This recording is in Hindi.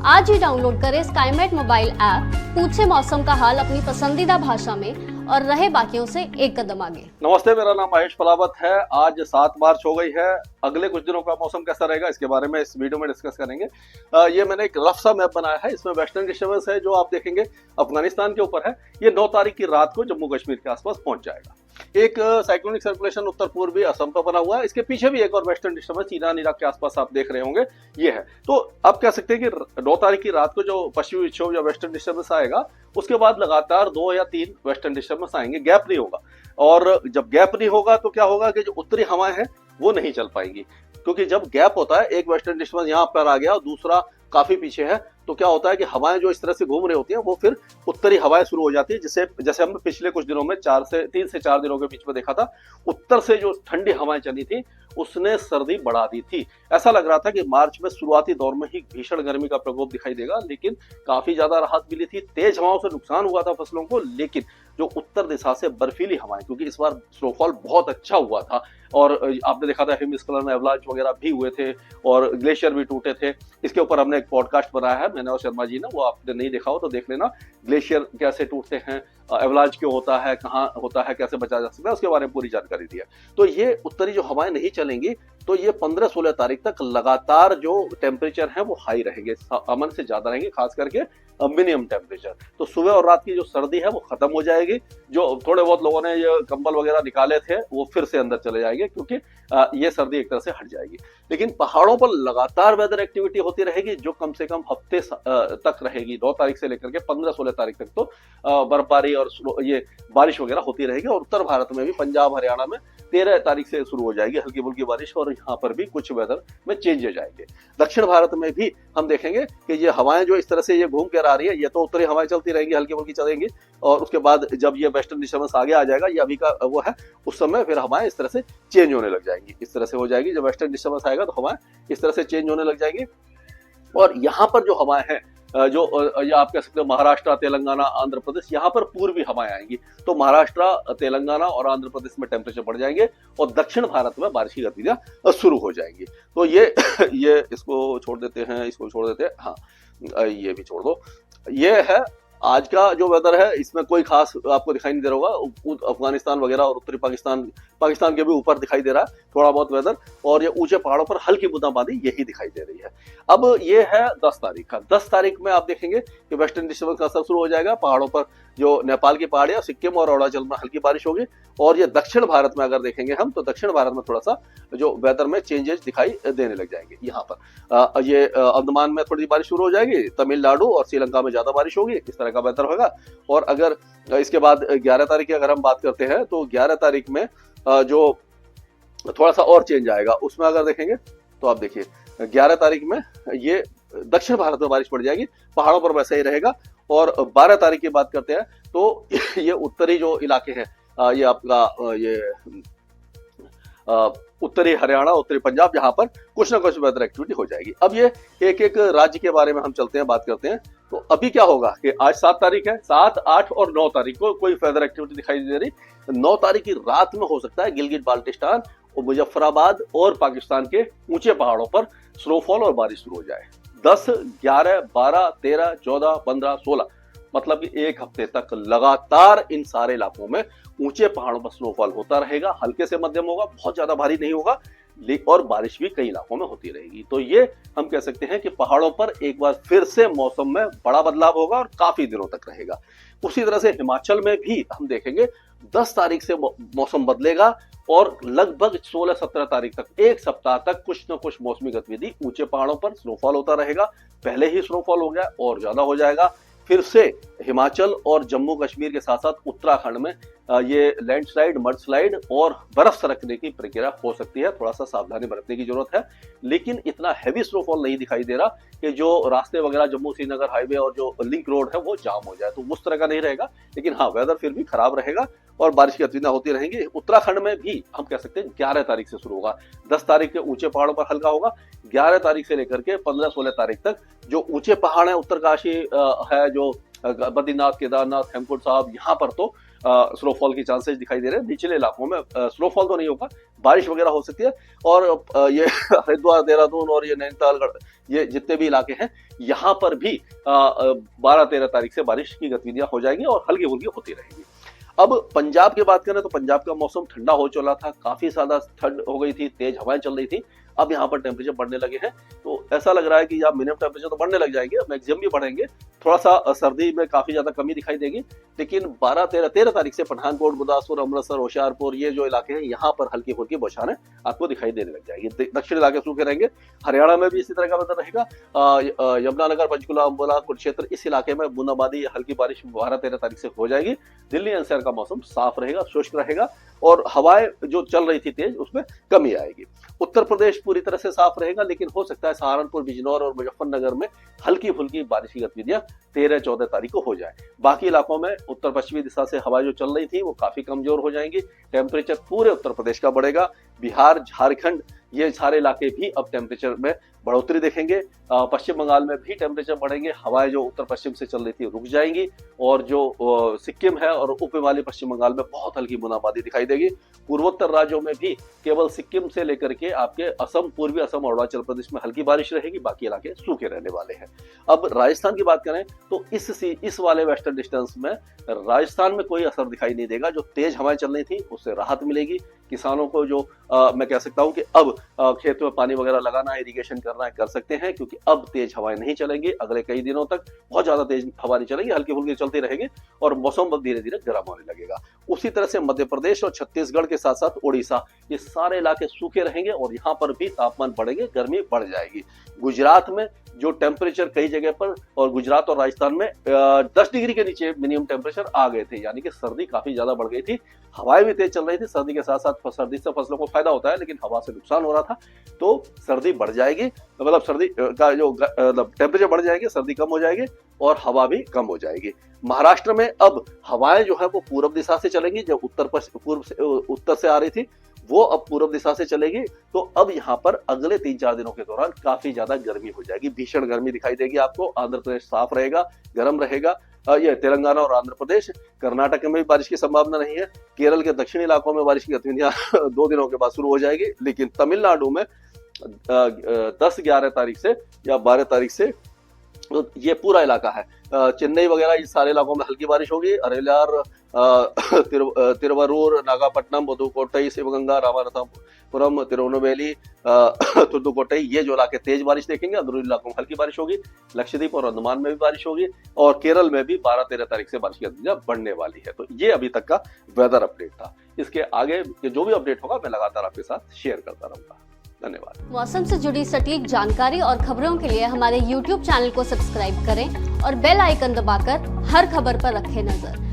आज ही डाउनलोड करें स्काईमेट मोबाइल ऐप, पूछे मौसम का हाल अपनी पसंदीदा भाषा में और रहे बाकियों से एक कदम आगे। नमस्ते, मेरा नाम महेश पलावत है। आज 7 मार्च हो गई है। अगले कुछ दिनों का मौसम कैसा रहेगा इसके बारे में इस वीडियो में डिस्कस करेंगे। ये मैंने एक रफ सा मैप बनाया है। इसमें वेस्टर्न डिस्टर्बेंस है जो आप देखेंगे अफगानिस्तान के ऊपर है। ये 9 तारीख की रात को जम्मू कश्मीर के आसपास पहुंच जाएगा। एक साइक्लोनिक सर्कुलेशन उत्तर पूर्वी असम पर बना हुआ है। इसके पीछे भी एक और वेस्टर्न डिस्टर्बेंस ईरान इराक के आसपास आप देख रहे होंगे, ये है। तो आप कह सकते हैं कि 9 तारीख की रात को जो पश्चिमी विक्षोभ या वेस्टर्न डिस्टर्बेंस आएगा, उसके बाद लगातार 2 या 3 वेस्टर्न डिस्टर्बेंस आएंगे, गैप नहीं होगा। और जब गैप नहीं होगा तो क्या होगा कि जो उत्तरी हवाएं हैं वो नहीं चल पाएंगी, क्योंकि जब गैप होता है, एक वेस्टर्न डिस्टर्बेंस यहाँ पर आ गया और दूसरा काफी पीछे है, तो क्या होता है कि हवाएं जो इस तरह से घूम रही होती हैं वो फिर उत्तरी हवाएं शुरू हो जाती है, जिसे जैसे हमने पिछले कुछ दिनों में 3 से 4 दिनों के बीच में देखा था। उत्तर से जो ठंडी हवाएं चली थी उसने सर्दी बढ़ा दी थी। ऐसा लग रहा था कि मार्च में शुरुआती दौर में ही भीषण गर्मी का प्रकोप दिखाई देगा, लेकिन काफी ज्यादा राहत मिली थी। तेज हवाओं से नुकसान हुआ था फसलों को, लेकिन जो उत्तर दिशा से बर्फीली हवाएं, क्योंकि इस बार स्नोफॉल बहुत अच्छा हुआ था और आपने देखा था हिमस्खलन में एवलांच वगैरह भी हुए थे और ग्लेशियर भी टूटे थे। इसके ऊपर हमने एक पॉडकास्ट बनाया है, मैंने और शर्मा जी ने, वो आपने नहीं देखा हो तो देख लेना। ग्लेशियर कैसे टूटते हैं, एवलांच क्यों होता है, कहाँ होता है, कैसे बचा जा सकता है, उसके बारे में पूरी जानकारी दी है। तो ये उत्तरी जो हवाएं नहीं चलेंगी तो ये 15-16 तारीख तक लगातार जो टेम्परेचर है वो हाई रहेंगे, सामान्य से ज्यादा रहेंगे, खास करके मिनिमम टेम्परेचर। तो सुबह और रात की जो सर्दी है वो खत्म हो जाएगी। जो थोड़े बहुत लोगों ने ये कंबल वगैरह निकाले थे वो फिर से अंदर चले जाएंगे, क्योंकि ये सर्दी एक तरह से हट जाएगी। लेकिन पहाड़ों पर लगातार वेदर एक्टिविटी होती रहेगी, जो कम से कम हफ्ते तक रहेगी। 9 तारीख से लेकर के 15-16 तारीख तक तो बर्फबारी और ये बारिश वगैरह होती रहेगी। और उत्तर भारत में भी पंजाब हरियाणा में 13 तारीख से शुरू हो जाएगी हल्की फुल्की बारिश, और यहाँ पर भी कुछ वेदर में चेंज हो जाएंगे। दक्षिण भारत में भी हम देखेंगे कि ये हवाएं जो इस तरह से ये घूम कर आ रही है, ये तो उत्तरी हवाएं चलती रहेंगी, हल्की फुल्की चलेंगी, और उसके बाद जब ये वेस्टर्न डिस्टर्बेंस आगे आ जाएगा, ये अभी का वो है, उस समय फिर हवाएं इस तरह से चेंज होने लग जाएंगी। इस तरह से हो जाएगी, जब वेस्टर्न डिस्टर्बेंस आएगा तो हवाएं इस तरह से चेंज होने लग जाएंगी। और यहाँ पर जो हवाएं हैं, जो ये आप कह सकते हो महाराष्ट्र, तेलंगाना, आंध्र प्रदेश, यहाँ पर पूर्वी हवाएं आएंगी। तो महाराष्ट्र, तेलंगाना और आंध्र प्रदेश में टेम्परेचर बढ़ जाएंगे और दक्षिण भारत में बारिश की गतिविधियां शुरू हो जाएंगी। तो ये इसको छोड़ देते हैं, इसको छोड़ देते हैं, हाँ ये भी छोड़ दो। ये है आज का जो वेदर है, इसमें कोई खास आपको दिखाई नहीं दे रहा होगा। अफगानिस्तान वगैरह और उत्तरी पाकिस्तान के भी ऊपर दिखाई दे रहा है थोड़ा बहुत वेदर, और ये ऊंचे पहाड़ों पर हल्की बूंदाबांदी यही दिखाई दे रही है। अब ये है 10 तारीख का। 10 तारीख में आप देखेंगे कि वेस्टर्न डिस्टर्बेंस का असर शुरू हो जाएगा। पहाड़ों पर जो नेपाल की पहाड़ियां, सिक्किम और अरुणाचल में हल्की बारिश होगी। और ये दक्षिण भारत में अगर देखेंगे हम, तो दक्षिण भारत में थोड़ा सा जो वेदर में चेंजेस दिखाई देने लग जाएंगे। यहाँ पर ये अंडमान में थोड़ी बारिश शुरू हो जाएगी, तमिलनाडु और श्रीलंका में ज्यादा बारिश होगी, इस तरह का वेदर होगा। और अगर इसके बाद 11 तारीख की अगर हम बात करते हैं, तो 11 तारीख में जो थोड़ा सा और चेंज आएगा, उसमें अगर देखेंगे तो आप देखिए 11 तारीख में ये दक्षिण भारत में बारिश पड़ जाएगी, पहाड़ों पर वैसा ही रहेगा। और 12 तारीख की बात करते हैं तो ये उत्तरी जो इलाके हैं, ये आपका ये उत्तरी हरियाणा, उत्तरी पंजाब, जहां पर कुछ ना कुछ वेदर एक्टिविटी हो जाएगी। अब ये एक एक राज्य के बारे में हम चलते हैं, बात करते हैं। तो अभी क्या होगा कि आज 7 तारीख है, 7, 8 और 9 तारीख को कोई वेदर एक्टिविटी दिखाई दे रही। 9 तारीख की रात में हो सकता है गिलगित बाल्टिस्तान और मुजफ्फराबाद और पाकिस्तान के ऊंचे पहाड़ों पर स्नोफॉल और बारिश शुरू हो जाए। 10, 11, 12, 13, 14, 15, 16, मतलब कि एक हफ्ते तक लगातार इन सारे इलाकों में ऊंचे पहाड़ों पर स्नोफॉल होता रहेगा। हल्के से मध्यम होगा, बहुत ज्यादा भारी नहीं होगा, और बारिश भी कई इलाकों में होती रहेगी। तो ये हम कह सकते हैं कि पहाड़ों पर एक बार फिर से मौसम में बड़ा बदलाव होगा और काफी दिनों तक रहेगा। उसी तरह से हिमाचल में भी हम देखेंगे 10 तारीख से मौसम बदलेगा और लगभग 16-17 तारीख तक, एक सप्ताह तक कुछ न कुछ मौसमी गतिविधि, ऊंचे पहाड़ों पर स्नोफॉल होता रहेगा। पहले ही स्नोफॉल हो गया और ज्यादा हो जाएगा। फिर से हिमाचल और जम्मू कश्मीर के साथ साथ उत्तराखंड में ये लैंडस्लाइड, मडस्लाइड और बर्फ सरकने की प्रक्रिया हो सकती है। थोड़ा सा सावधानी बरतने की जरूरत है, लेकिन इतना हैवी स्नोफॉल नहीं दिखाई दे रहा कि जो रास्ते वगैरह जम्मू श्रीनगर हाईवे और जो लिंक रोड है वो जाम हो जाए, तो उस तरह का नहीं रहेगा। लेकिन हाँ, वेदर फिर भी खराब रहेगा और बारिश की गतिविधियां होती रहेंगी। उत्तराखंड में भी हम कह सकते हैं 11 तारीख से शुरू होगा। 10 तारीख के ऊंचे पहाड़ों पर हल्का होगा, 11 तारीख से लेकर के 15-16 तारीख तक जो ऊंचे पहाड़ है, उत्तरकाशी है, जो बद्रीनाथ, केदारनाथ, हेमकुंड साहब, यहाँ पर तो स्नोफॉल की चांसेस दिखाई दे रहे हैं। निचले इलाकों में स्नोफॉल तो नहीं होगा, बारिश वगैरह हो सकती है। और ये हरिद्वार, देहरादून और ये नैनीताल, ये जितने भी इलाके हैं, यहाँ पर भी 12-13 तारीख से बारिश की गतिविधियां हो जाएंगी और हल्की फुल्की होती रहेगी। अब पंजाब की बात करें तो पंजाब का मौसम ठंडा हो चला था, काफी ज्यादा ठंड हो गई थी, तेज हवाएं चल रही थी। अब यहाँ पर टेम्परेचर बढ़ने लगे हैं, तो ऐसा लग रहा है कि यहाँ मिनिमम टेम्परेचर तो बढ़ने लग जाएंगे, मैक्सिमम भी बढ़ेंगे। थोड़ा सा सर्दी में काफी ज्यादा कमी दिखाई देगी, लेकिन 13 तारीख से पठानकोट, गुरदासपुर, अमृतसर, होशियारपुर, ये जो इलाके हैं, यहाँ पर हल्की फुल्की बौछारें आपको दिखाई देने लग जाएगी। दक्षिण इलाके सूखे रहेंगे। हरियाणा में भी इसी तरह का वेदर रहेगा। यमुनानगर, पंचकुला, अम्बाला, कुरुक्षेत्र, इस इलाके में बूंदाबांदी, हल्की बारिश 12-13 तारीख से हो जाएगी। दिल्ली एनसीआर का मौसम साफ रहेगा, शुष्क रहेगा और हवाएं जो चल रही थी तेज, उसमें कमी आएगी। उत्तर प्रदेश पूरी तरह से साफ रहेगा, लेकिन हो सकता है सहारनपुर, बिजनौर और मुजफ्फरनगर में हल्की फुल्की बारिश की गतिविधियां 13-14 तारीख को हो जाए। बाकी इलाकों में उत्तर पश्चिमी दिशा से हवाएं जो चल रही थी वो काफी कमजोर हो जाएंगी। टेम्परेचर पूरे उत्तर प्रदेश का बढ़ेगा। बिहार, झारखंड, ये सारे इलाके भी अब टेम्परेचर में बढ़ोतरी देखेंगे। पश्चिम बंगाल में भी टेम्परेचर बढ़ेंगे, हवाएं जो उत्तर पश्चिम से चल रही थी रुक जाएंगी और जो सिक्किम है और उप हिमालय पश्चिम बंगाल में बहुत हल्की बूंदाबांदी दिखाई देगी। पूर्वोत्तर राज्यों में भी केवल सिक्किम से लेकर के आपके असम, पूर्वी असम और अरुणाचल प्रदेश में हल्की बारिश रहेगी, बाकी इलाके सूखे रहने वाले हैं। अब राजस्थान की बात करें तो इस वाले वेस्टर्न डिस्टेंस में राजस्थान में कोई असर दिखाई नहीं देगा। जो तेज हवाएं चल रही थी उससे राहत मिलेगी। किसानों को जो मैं कह सकता हूं कि अब खेत में पानी वगैरह लगाना है, इरिगेशन करना है, कर सकते हैं, क्योंकि अब तेज हवाएं नहीं चलेंगी। अगले कई दिनों तक बहुत ज्यादा तेज हवा नहीं चलेगी, हल्की फुल्की चलती रहेगी और मौसम धीरे धीरे गर्म होने लगेगा। उसी तरह से मध्य प्रदेश और छत्तीसगढ़ के साथ साथ उड़ीसा, ये सारे इलाके सूखे रहेंगे और यहाँ पर भी तापमान बढ़ेंगे, गर्मी बढ़ जाएगी। गुजरात में जो टेम्परेचर कई जगह पर और गुजरात और राजस्थान में 10 डिग्री के नीचे मिनिमम टेम्परेचर आ गए थे, यानी कि सर्दी काफी ज्यादा बढ़ गई थी। हवाएं भी तेज चल रही थी। सर्दी के साथ साथ सर्दी से फसलों को फायदा होता है, लेकिन हवा से नुकसान हो रहा था, तो सर्दी बढ़ जाएगी। मतलब सर्दी का जो टेम्परेचर बढ़ जाएगी, सर्दी कम हो जाएगी और हवा भी कम हो जाएगी। महाराष्ट्र में अब हवाएं जो है वो पूर्व दिशा से चलेंगी। जो उत्तर से आ रही थी वो अब पूर्व दिशा से चलेगी। तो अब यहाँ पर अगले 3-4 दिनों के दौरान काफी ज्यादा गर्मी हो जाएगी, भीषण गर्मी दिखाई देगी आपको। आंध्र प्रदेश साफ रहेगा, गर्म रहेगा। ये तेलंगाना और आंध्र प्रदेश, कर्नाटक में भी बारिश की संभावना नहीं है। केरल के दक्षिणी इलाकों में बारिश की गतिविधियां 2 दिनों के बाद शुरू हो जाएगी, लेकिन तमिलनाडु में 10-11 तारीख से या 12 तारीख से तो ये पूरा इलाका है, चेन्नई वगैरह, इस सारे इलाकों में हल्की बारिश होगी। अरेलार, तिरुवरूर, नागापट्टनम, पुदुकोट्टई, शिवगंगा, रामनाथपुरम, तिरुनेलवेली, थुथुकोट्टई, ये जो इलाके तेज बारिश देखेंगे। अंदरूनी इलाकों में हल्की बारिश होगी। लक्षद्वीप और अंडमान में भी बारिश होगी और केरल में भी 12-13 तारीख से बारिश की गतिविधियां बढ़ने वाली है। तो ये अभी तक का वेदर अपडेट था। इसके आगे जो भी अपडेट होगा मैं लगातार आपके साथ शेयर करता रहूंगा। धन्यवाद। मौसम से जुड़ी सटीक जानकारी और खबरों के लिए हमारे YouTube चैनल को सब्सक्राइब करें और बेल आइकन दबाकर हर खबर पर रखें नजर।